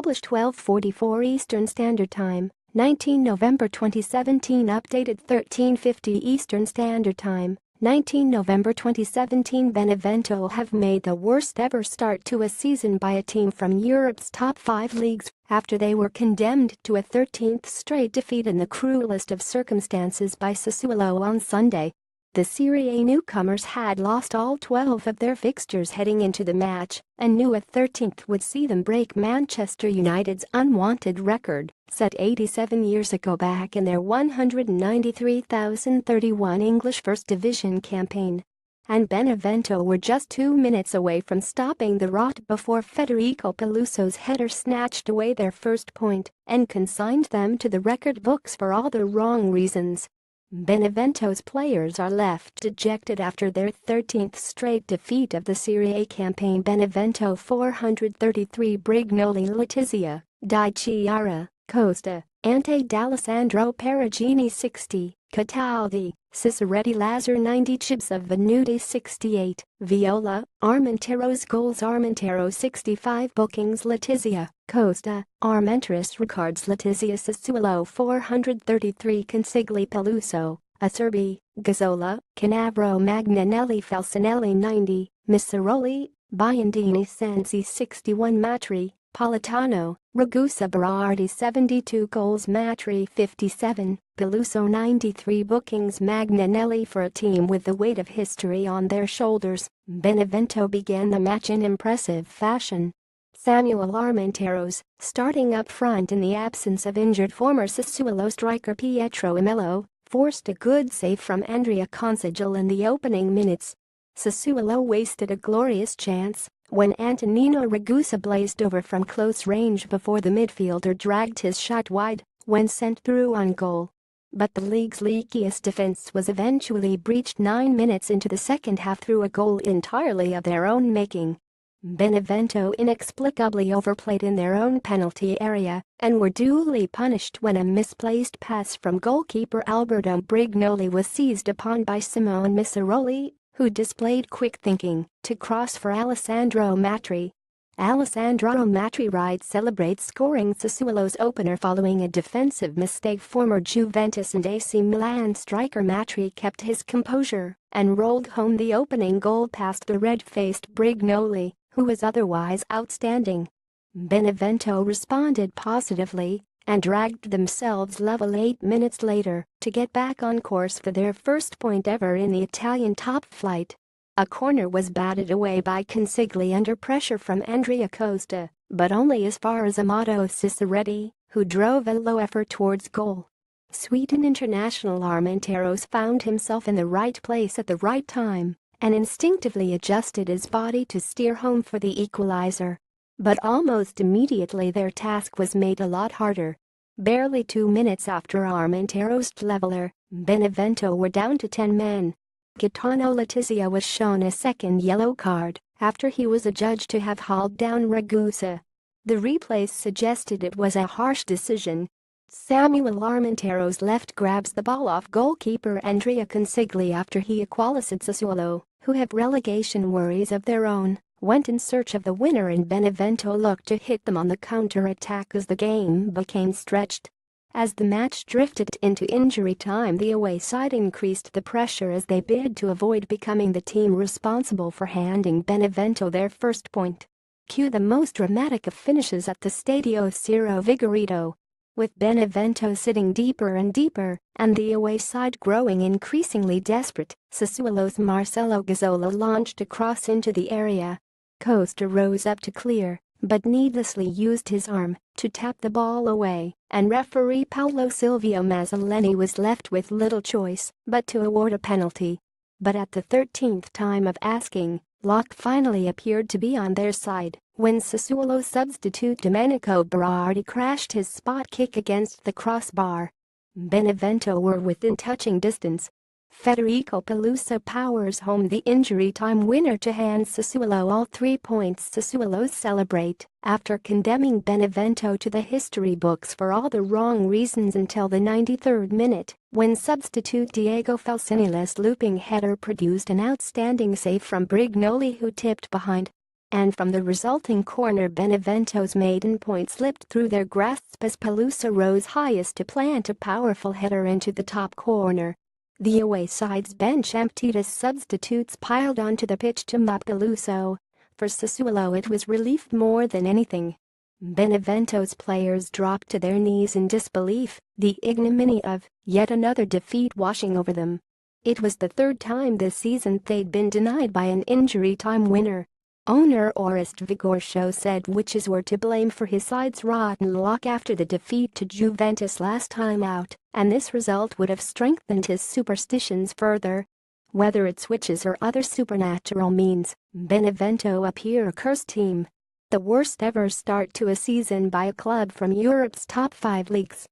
published 12:44 Eastern Standard Time, 19 November 2017. Updated 13:50 Eastern Standard Time, 19 November 2017. Benevento have made the worst ever start to a season by a team from Europe's top 5 leagues after they were condemned to a 13th straight defeat in the cruelest of circumstances by Sassuolo on Sunday. The Serie A newcomers had lost all 12 of their fixtures heading into the match and knew a 13th would see them break Manchester United's unwanted record, set 87 years ago back in their 193,031 English First Division campaign. And Benevento were just 2 minutes away from stopping the rot before Federico Peluso's header snatched away their first point and consigned them to the record books for all the wrong reasons. Benevento's players are left dejected after their 13th straight defeat of the Serie A campaign. Benevento 433 Brignoli, Letizia, Di Chiara, Costa, Ante D'Alessandro Perugini 60, Cataldi, Ciceretti Lazar 90, Chibsa Venuti 68, Viola, Armentero's goals. Armentero 65 bookings. Letizia, Costa, Armenteros records. Letizia Sassuolo 433 Consigli Peluso, Acerbi, Gazzola, Canavro Magnanelli Falcinelli 90, Misseroli, Biondini Sansi 61 Matri, Politano, Ragusa Berardi 72 goals. Matri 57, Peluso 93 bookings. Magnanelli for a team with the weight of history on their shoulders. Benevento began the match in impressive fashion. Samuel Armenteros, starting up front in the absence of injured former Sassuolo striker Pietro Imello, forced a good save from Andrea Consigli in the opening minutes. Sassuolo wasted a glorious chance when Antonino Ragusa blazed over from close range before the midfielder dragged his shot wide when sent through on goal. But the league's leakiest defense was eventually breached 9 minutes into the second half through a goal entirely of their own making. Benevento inexplicably overplayed in their own penalty area and were duly punished when a misplaced pass from goalkeeper Alberto Brignoli was seized upon by Simone Misseroli, who displayed quick thinking to cross for Alessandro Matri. Alessandro Matri celebrates scoring Sassuolo's opener following a defensive mistake. Former Juventus and AC Milan striker Matri kept his composure and rolled home the opening goal past the red-faced Brignoli, who was otherwise outstanding. Benevento responded positively and dragged themselves level 8 minutes later to get back on course for their first point ever in the Italian top flight. A corner was batted away by Consigli under pressure from Andrea Costa, but only as far as Amato Ciceretti, who drove a low effort towards goal. Sweden international Armenteros found himself in the right place at the right time and instinctively adjusted his body to steer home for the equalizer. But almost immediately their task was made a lot harder. Barely 2 minutes after Armentero's leveler, Benevento were down to 10 men. Gaetano Letizia was shown a second yellow card after he was adjudged to have hauled down Ragusa. The replays suggested it was a harsh decision. Samuel Armenteros left grabs the ball off goalkeeper Andrea Consigli after he equalized. Sassuolo, who have relegation worries of their own, went in search of the winner and Benevento looked to hit them on the counter-attack as the game became stretched. As the match drifted into injury time, the away side increased the pressure as they bid to avoid becoming the team responsible for handing Benevento their first point. Cue the most dramatic of finishes at the Stadio Ciro Vigorito. With Benevento sitting deeper and deeper and the away side growing increasingly desperate, Sassuolo's Marcelo Gazzola launched a cross into the area. Costa rose up to clear, but needlessly used his arm to tap the ball away, and referee Paolo Silvio Mazzoleni was left with little choice but to award a penalty. But at the 13th time of asking, luck finally appeared to be on their side when Sassuolo substitute Domenico Berardi crashed his spot kick against the crossbar. Benevento were within touching distance. Federico Peluso powers home the injury time winner to hand Sassuolo all 3 points. Sassuolo celebrate after condemning Benevento to the history books for all the wrong reasons until the 93rd minute, when substitute Diego Falcinelli's looping header produced an outstanding save from Brignoli, who tipped behind. And from the resulting corner, Benevento's maiden point slipped through their grasp as Peluso rose highest to plant a powerful header into the top corner. The away side's bench emptied as substitutes piled onto the pitch to mop Peluso. For Sassuolo, it was relief more than anything. Benevento's players dropped to their knees in disbelief, the ignominy of yet another defeat washing over them. It was the third time this season they'd been denied by an injury-time winner. Owner Orest Vigorcio said witches were to blame for his side's rotten luck after the defeat to Juventus last time out, and this result would have strengthened his superstitions further. Whether it's witches or other supernatural means, Benevento appear a cursed team. The worst ever start to a season by a club from Europe's top 5 leagues.